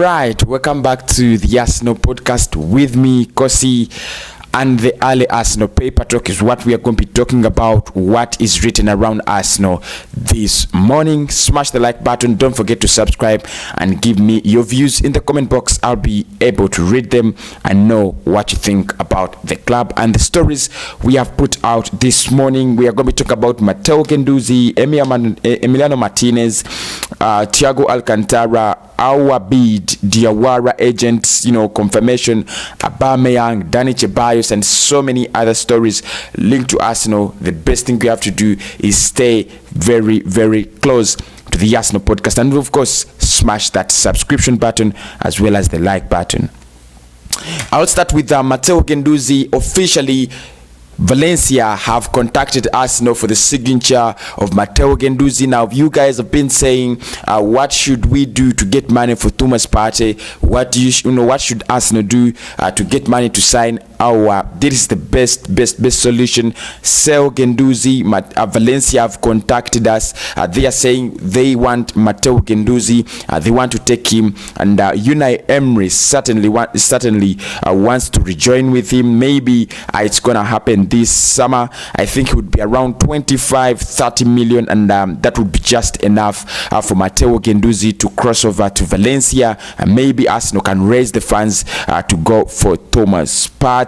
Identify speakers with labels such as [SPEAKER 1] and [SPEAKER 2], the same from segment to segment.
[SPEAKER 1] right, welcome back to the Arsenal podcast with me, Kosi. And the early Arsenal paper talk is what we are going to be talking about, what is written around Arsenal this morning. Smash the like button, don't forget to subscribe and give me your views in the comment box. I'll be able to read them and know what you think about the club and the stories we have put out this morning. We are going to talk about Matteo Guendouzi, Emiliano Martinez, Thiago Alcantara, our bid, Diawara agents, confirmation, Aubameyang, Dani Ceballos, and so many other stories linked to Arsenal. The best thing we have to do is stay very, very close to the Arsenal podcast, and of course, smash that subscription button as well as the like button. I'll start with Matteo Guendouzi. Officially, Valencia have contacted Arsenal for the signature of Matteo Guendouzi. Now, you guys have been saying, what should we do to get money for Thomas Partey? What should Arsenal do to get money to sign our? This is the best solution. Sell Guendouzi. Valencia have contacted us. They are saying they want Matteo Guendouzi. They want to take him, and Unai Emery certainly wants to rejoin with him. Maybe it's gonna happen this summer. I think it would be around 25-30 million, and that would be just enough for Matteo Guendouzi to cross over to Valencia, and maybe Arsenal can raise the funds to go for Thomas Partey.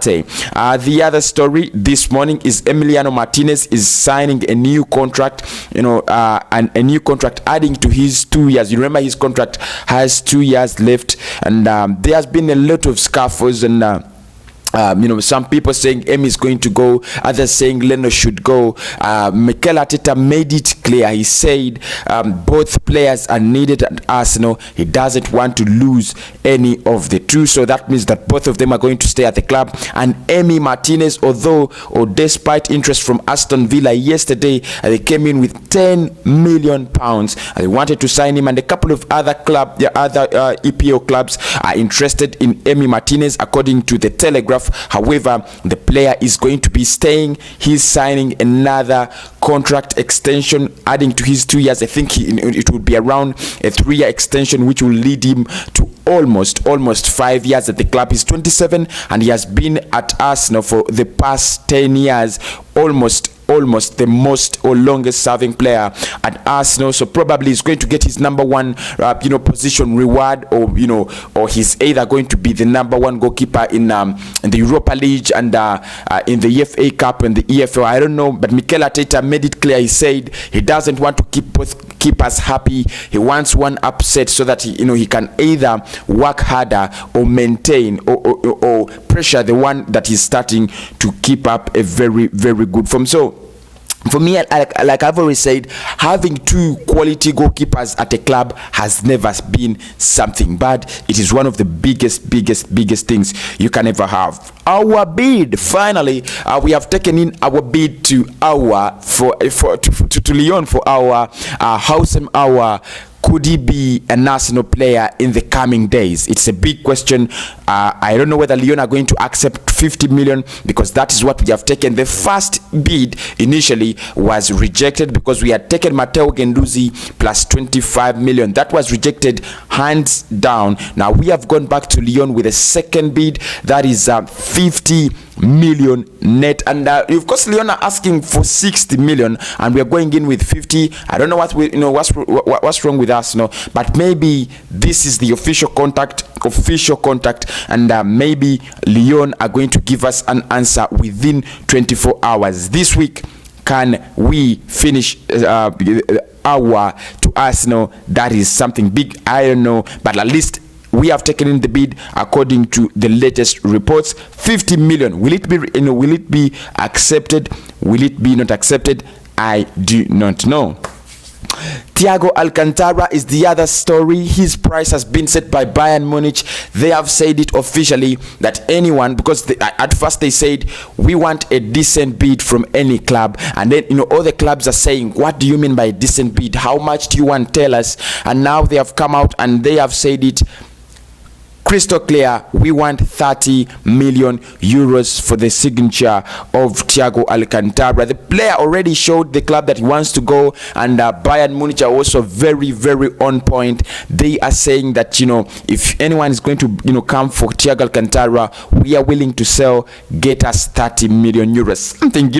[SPEAKER 1] The other story this morning is Emiliano Martinez is signing a new contract, and a new contract adding to his 2 years. You remember his contract has 2 years left, and there has been a lot of scuffles and some people saying Emi is going to go, others saying Leno should go. Mikel Arteta made it clear. He said both players are needed at Arsenal. He doesn't want to lose any of the two, so that means that both of them are going to stay at the club. And Emi Martinez, despite interest from Aston Villa yesterday, they came in with £10 million. They wanted to sign him, and a couple of other EPO clubs are interested in Emi Martinez, according to the Telegraph. However, the player is going to be staying. He's signing another contract extension adding to his 2 years. I think it would be around a 3-year extension, which will lead him to almost 5 years at the club. He's 27 and he has been at Arsenal for the past 10 years, almost the most or longest serving player at Arsenal. So probably he's going to get his number one position reward, or he's either going to be the number one goalkeeper in the Europa League and in the FA Cup and the EFL. I don't know, but Mikel Arteta made it clear. He said he doesn't want to keep us happy. He wants one upset so that he can either work harder or maintain or pressure the one that he's starting to keep up a very, very good form. So for me, like I've already said, having two quality goalkeepers at a club has never been something bad. It is one of the biggest things you can ever have. Our bid, finally, we have taken in our bid to Lyon for our Houssem Aouar. Could he be an Arsenal player in the coming days? It's a big question. I don't know whether Lyon are going to accept 50 million, because that is what we have taken. The first bid initially was rejected because we had taken Matteo Guendouzi plus 25 million. That was rejected hands down. Now we have gone back to Lyon with a second bid that is 50 million net, and of course Lyon are asking for 60 million and we are going in with 50. I don't know what's wrong with Arsenal, but maybe this is the official contact, and maybe Lyon are going to give us an answer within 24 hours this week. Can we finish our to Arsenal? That is something big. I don't know, but at least we have taken in the bid according to the latest reports. 50 million. Will it be accepted? Will it be not accepted? I do not know. Thiago Alcantara is the other story. His price has been set by Bayern Munich. They have said it officially that anyone, because at first they said we want a decent bid from any club, and then all the clubs are saying, what do you mean by a decent bid? How much do you want? Tell us. And now they have come out and they have said it. crystal clear, we want 30 million euros for the signature of Thiago Alcantara. The player already showed the club that he wants to go, and Bayern Munich are also very, very on point. They are saying that, if anyone is going to, come for Thiago Alcantara, we are willing to sell, get us 30 million euros.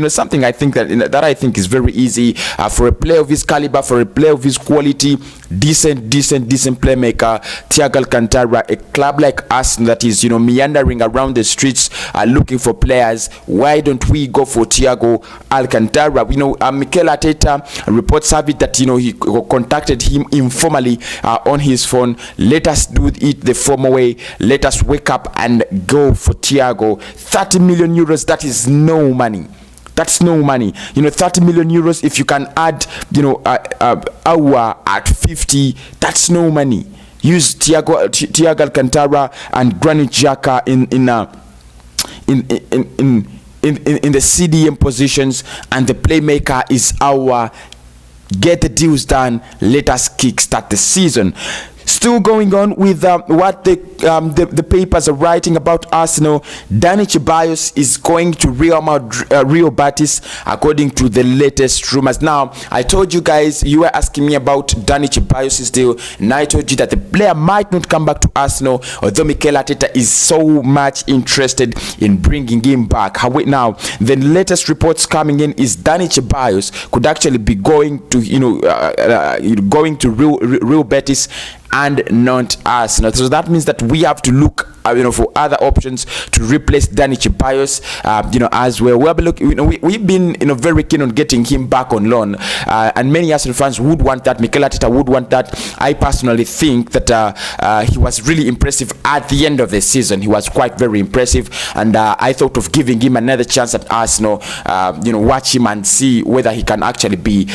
[SPEAKER 1] Something I think that I think is very easy for a player of his caliber, for a player of his quality, decent playmaker, Thiago Alcantara. A club like us that is meandering around the streets looking for players. Why don't we go for Thiago Alcantara? Mikel Arteta reports have it that he contacted him informally on his phone. Let us do it the formal way. Let us wake up and go for Thiago. 30 million euros, that is no money. That's no money. 30 million euros, if you can add hour at 50, that's no money. Use Thiago Alcantara and Granit Xhaka in the CDM positions, and the playmaker is our. Get the deals done. Let us kickstart the season. Still going on with what the papers are writing about Arsenal. Dani Ceballos is going to Real Betis, according to the latest rumors. Now, I told you guys, you were asking me about Dani Ceballos' deal, and I told you that the player might not come back to Arsenal, although Mikel Arteta is so much interested in bringing him back. Now, the latest reports coming in is Dani Ceballos could actually be going to Real Betis and not Arsenal. So that means that we have to look for other options to replace Dani Ceballos as well. We'll be looking, we've been very keen on getting him back on loan, and many Arsenal fans would want that. Mikel Arteta would want that. I personally think that he was really impressive at the end of the season. He was quite very impressive, and I thought of giving him another chance at Arsenal. Watch him and see whether he can actually be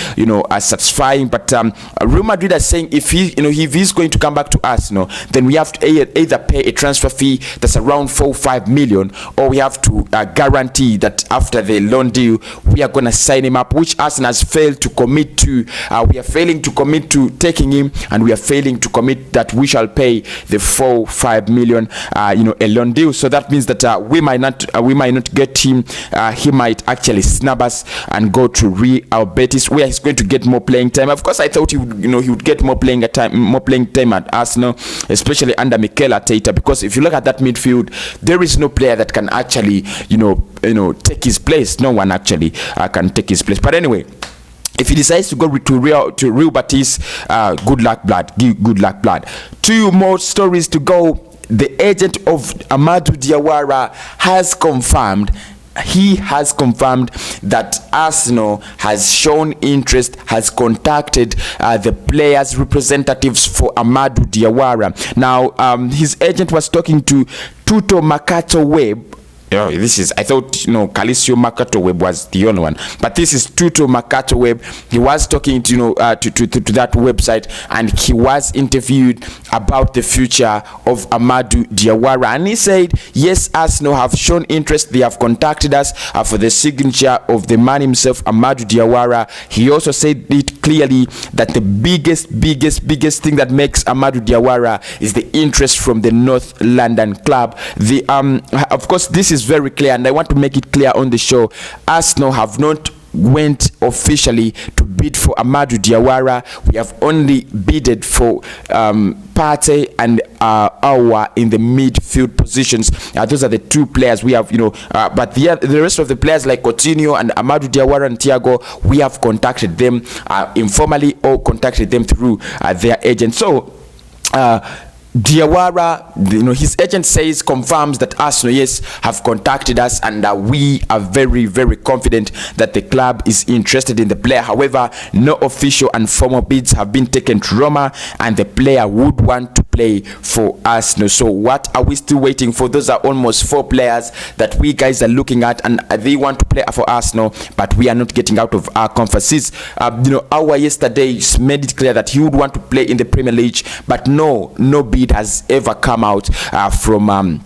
[SPEAKER 1] satisfying. But Real Madrid are saying if he's going to come back to Arsenal, then we have to either pay a transfer fee that's around 4 or 5 million, or we have to guarantee that after the loan deal we are going to sign him up, which Arsenal has failed to commit to. We are failing to commit to taking him, and we are failing to commit that we shall pay the 4 or 5 million a loan deal. So that means that we might not get him. He might actually snub us and go to Real Betis, where he's going to get more playing time. Of course, I thought he would get more playing time at Arsenal, especially under Mikel Arteta, because if you look at that midfield, there is no player that can actually take his place. No one actually can take his place. But anyway, if he decides to go to Real Betis, good luck, blood. Good luck, blood. 2 more stories to go. The agent of Amadou Diawara has confirmed that Arsenal has shown interest, has contacted the players' representatives for Amadou Diawara. Now, his agent was talking to Tuto Makato Webb. I thought Calicio Makato Webb was the only one, but this is Tuto Makato Webb. He was talking to that website, and he was interviewed about the future of Amadou Diawara, and he said yes, Arsenal have shown interest. They have contacted us for the signature of the man himself, Amadou Diawara. He also said it clearly that the biggest thing that makes Amadou Diawara is the interest from the North London club. Of course, this is very clear, and I want to make it clear on the show. Arsenal have not went officially to bid for Amadou Diawara. We have only bidded for Partey and Aouar in the midfield positions. Those are the 2 players we have, but the rest of the players like Coutinho and Amadou Diawara and Thiago, we have contacted them informally or contacted them through their agent. So Diawara, his agent confirms that Arsenal, yes, have contacted us, and we are very, very confident that the club is interested in the player. However, no official and formal bids have been taken to Roma, and the player would want to play for Arsenal. So what are we still waiting for? Those are almost 4 players that we guys are looking at, and they want to play for Arsenal, but we are not getting out of our conferences. Our yesterday made it clear that he would want to play in the Premier League, but no bid has ever come out from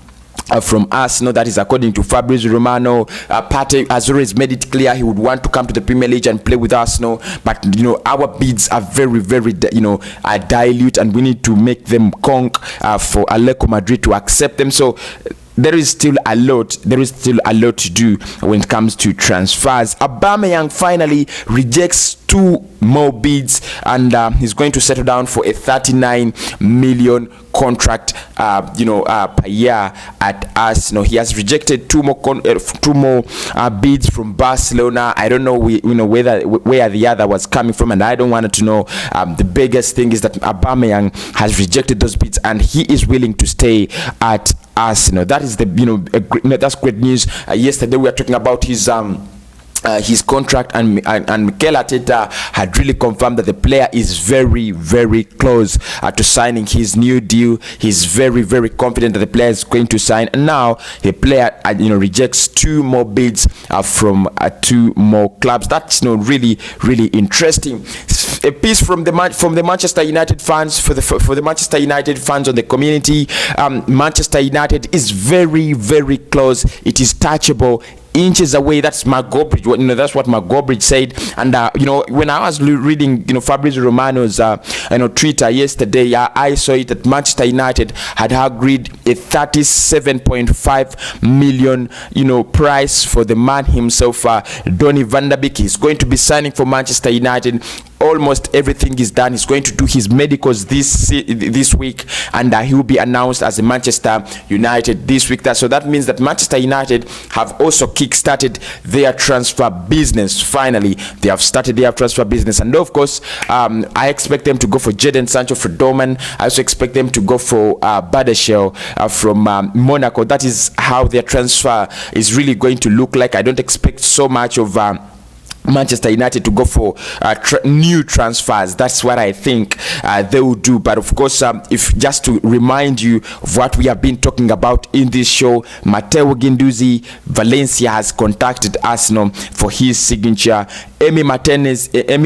[SPEAKER 1] from Arsenal. That is according to Fabrizio Romano. Partey has always made it clear he would want to come to the Premier League and play with Arsenal, but our bids are very are dilute, and we need to make them conk for Atletico Madrid to accept them. So there is still a lot to do when it comes to transfers. Aubameyang finally rejects 2 more bids, and he's going to settle down for a 39 million contract per year at Arsenal. He has rejected 2 more bids from Barcelona. I don't know where the other was coming from, and I don't want to know. The biggest thing is that Aubameyang has rejected those bids, and he is willing to stay at Arsenal. That is that's great news. Yesterday we were talking about his contract, and Mikel Arteta had really confirmed that the player is very close to signing his new deal. He's very confident that the player is going to sign, and now the player rejects 2 more bids from 2 more clubs. That's really interesting. A piece from the Manchester United fans, for the Manchester United fans on the community. Manchester United is very close. It is touchable, inches away. That's Mark Goldbridge. That's what Mark Goldbridge said. And when I was reading Fabrizio Romano's Twitter yesterday, I saw it that Manchester United had agreed a 37.5 million price for the man himself, Donny van de Beek. He's going to be signing for Manchester United. Almost everything is done. He's going to do his medicals this week, and he will be announced as a Manchester United this week. So that means that Manchester United have also kick-started their transfer business. Finally, they have started their transfer business, and of course, I expect them to go for Jadon Sancho for Dortmund. I also expect them to go for Badiashile from Monaco. That is how their transfer is really going to look like. I don't expect so much of Manchester United to go for new transfers. That's what I think they will do. But of course, if just to remind you of what we have been talking about in this show, Matteo Guendouzi, Valencia has contacted Arsenal for his signature. Emi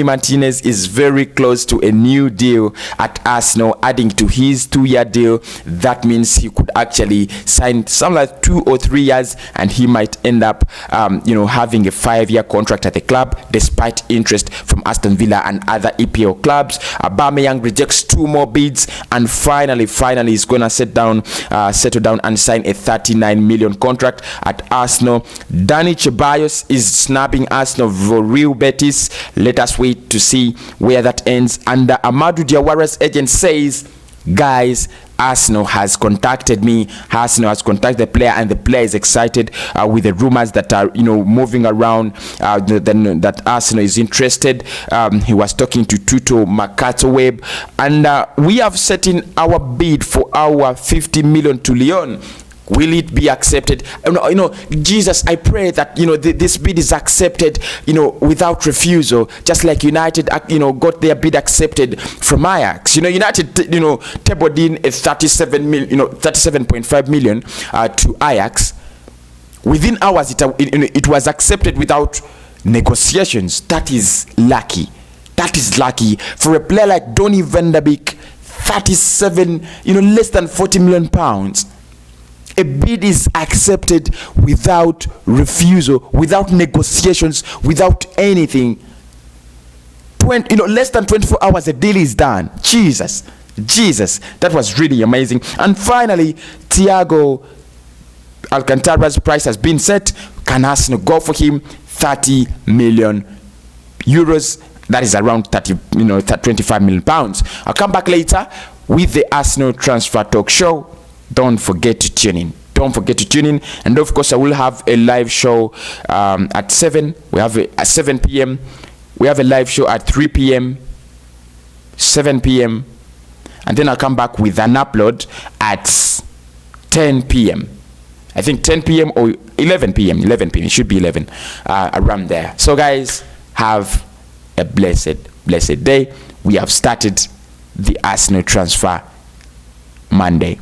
[SPEAKER 1] Martinez is very close to a new deal at Arsenal, adding to his 2-year deal. That means he could actually sign something like 2 or 3 years, and he might end up having a 5-year contract at the club, despite interest from Aston Villa and other EPL clubs. Aubameyang rejects 2 more bids, and finally he's gonna settle down and sign a 39 million contract at Arsenal. Dani Ceballos is snapping Arsenal for Real Betis. Let us wait to see where that ends. And Amadou Diawara's agent says, guys, Arsenal has contacted me. Arsenal has contacted the player, and the player is excited with the rumors that are moving around that Arsenal is interested. He was talking to Tuto Makatoweb, and we have set in our bid for our 50 million to Lyon. Will it be accepted? Jesus, I pray that this bid is accepted without refusal, just like United got their bid accepted from Ajax. United tabled in a 37.5 million to Ajax. Within hours it was accepted without negotiations. That is lucky. That is lucky for a player like Donny van de Beek. 37, less than 40 million pounds. A bid is accepted without refusal, without negotiations, without anything. Less than 24 hours, the deal is done. Jesus, that was really amazing. And finally, Thiago Alcantara's price has been set. Can Arsenal go for him? 30 million euros. That is around 25 million pounds. I'll come back later with the Arsenal Transfer Talk Show. Don't forget to tune in. And of course, I will have a live show at 7. We have at 7 p.m. We have a live show at 3 p.m., 7 p.m. And then I'll come back with an upload at 10 p.m. I think 10 p.m. or 11 p.m. 11 p.m. It should be 11 around there. So guys, have a blessed day. We have started the Arsenal Transfer Monday.